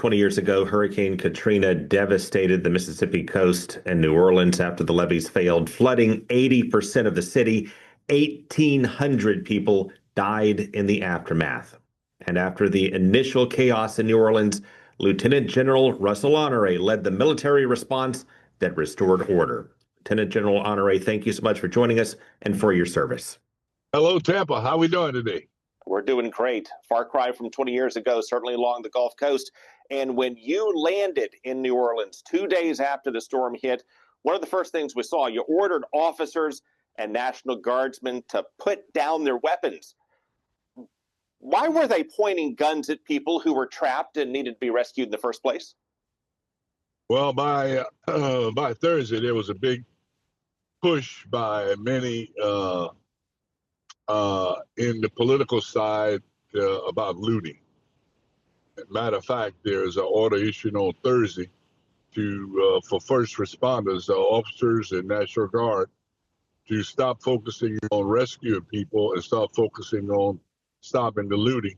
20 years ago, Hurricane Katrina devastated the Mississippi coast and New Orleans after the levees failed, flooding 80% of the city. 1,800 people died in the aftermath. And after the initial chaos in New Orleans, Lieutenant General Russel Honoré led the military response that restored order. Lieutenant General Honoré, thank you so much for joining us and for your service. Hello, Tampa. How are we doing today? We're doing great. Far cry from 20 years ago, certainly along the Gulf Coast. And when you landed in New Orleans 2 days after the storm hit, one of the first things we saw, you ordered officers and National Guardsmen to put down their weapons. Why were they pointing guns at people who were trapped and needed to be rescued in the first place? Well, by Thursday, there was a big push by many in the political side about looting. Matter of fact, there's an order issued on Thursday for first responders, officers and National Guard, to stop focusing on rescuing people and start focusing on stopping the looting.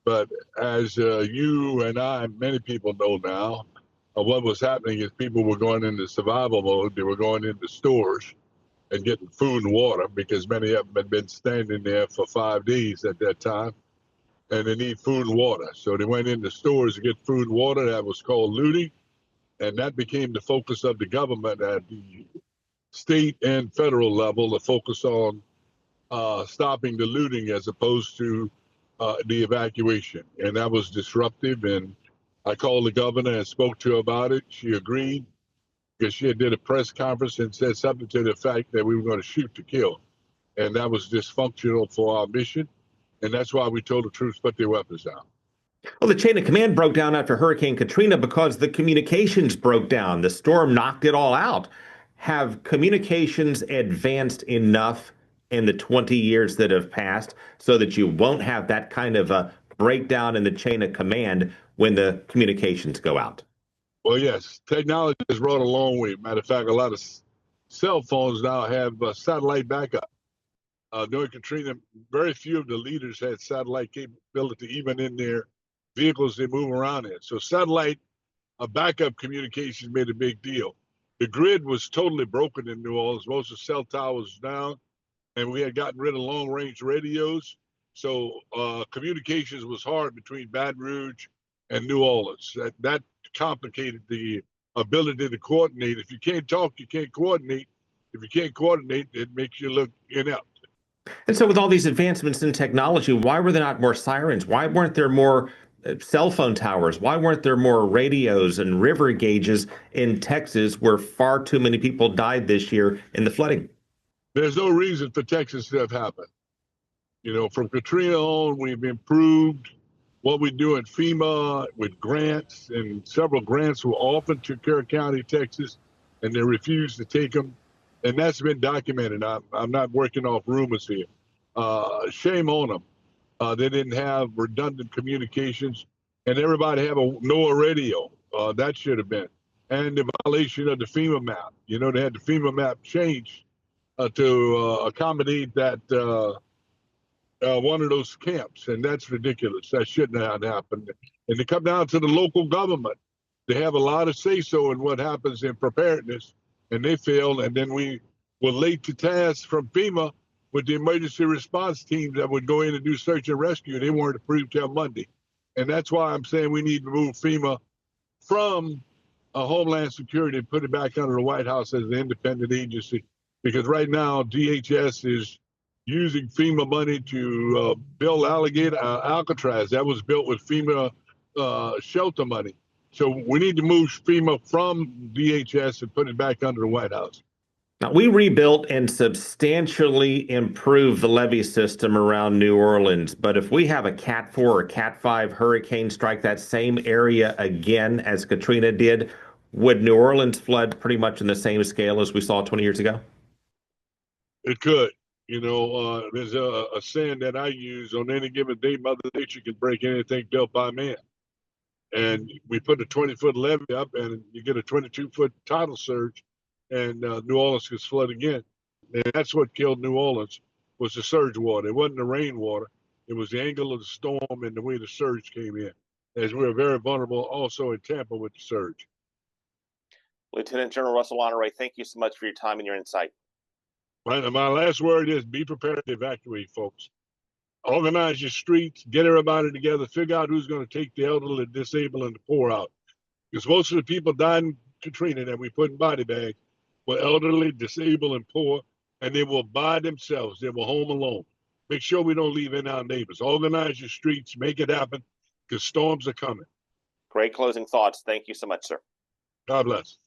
But as you and I, many people know now, what was happening is people were going into survival mode. They were going into stores and getting food and water because many of them had been standing there for 5 days at that time, and they need food and water. So they went into stores to get food and water. That was called looting, and that became the focus of the government at the state and federal level, to focus on stopping the looting as opposed to the evacuation. And that was disruptive, and I called the governor and spoke to her about it. She agreed, because she did a press conference and said something to the fact that we were going to shoot to kill. And that was dysfunctional for our mission. And that's why we told the troops put their weapons down. Well, the chain of command broke down after Hurricane Katrina because the communications broke down. The storm knocked it all out. Have communications advanced enough in the 20 years that have passed so that you won't have that kind of a breakdown in the chain of command when the communications go out? Well, yes, technology has brought a long way. Matter of fact, a lot of cell phones now have satellite backup. During Katrina, very few of the leaders had satellite capability, even in their vehicles they move around in. So satellite backup communications made a big deal. The grid was totally broken in New Orleans. Most of the cell towers down, and we had gotten rid of long-range radios. So communications was hard between Baton Rouge and New Orleans. That complicated the ability to coordinate. If you can't talk, you can't coordinate. If you can't coordinate, it makes you look inept. And so with all these advancements in technology, why were there not more sirens? Why weren't there more cell phone towers? Why weren't there more radios and river gauges in Texas, where far too many people died this year in the flooding? There's no reason for Texas to have happened. You know, from Katrina on, we've improved what we do in FEMA with grants, and several grants were offered to Kerr County, Texas, and they refused to take them. And that's been documented. I'm not working off rumors here. Shame on them. They didn't have redundant communications, and everybody have a NOAA radio. That should have been. And the violation of the FEMA map. You know, they had the FEMA map changed to accommodate that one of those camps, and that's ridiculous. That shouldn't have happened. And to come down to the local government, they have a lot of say-so in what happens in preparedness, and they failed. And then we were late to task from FEMA with the emergency response teams that would go in and do search and rescue. They weren't approved till Monday. And that's why I'm saying we need to move FEMA from Homeland Security and put it back under the White House as an independent agency. Because right now, DHS is using FEMA money to build Alcatraz. That was built with FEMA shelter money. So we need to move FEMA from DHS and put it back under the White House. Now, we rebuilt and substantially improved the levee system around New Orleans, but if we have a Cat 4 or Cat 5 hurricane strike that same area again as Katrina did, would New Orleans flood pretty much in the same scale as we saw 20 years ago? It could. You know, there's a saying that I use: on any given day, Mother Nature can break anything built by man. And we put a 20-foot levee up, and you get a 22-foot tidal surge, and New Orleans gets flooded again. And that's what killed New Orleans, was the surge water. It wasn't the rainwater. It was the angle of the storm and the way the surge came in. as we're very vulnerable also in Tampa with the surge. Lieutenant General Russel Honoré, thank you so much for your time and your insight. My last word is be prepared to evacuate, folks. Organize your streets, get everybody together, figure out who's going to take the elderly, disabled, and the poor out. Because most of the people died in Katrina that we put in body bags were elderly, disabled, and poor, and they were by themselves. They were home alone. Make sure we don't leave in our neighbors. Organize your streets, make it happen, because storms are coming. Great closing thoughts. Thank you so much, sir. God bless.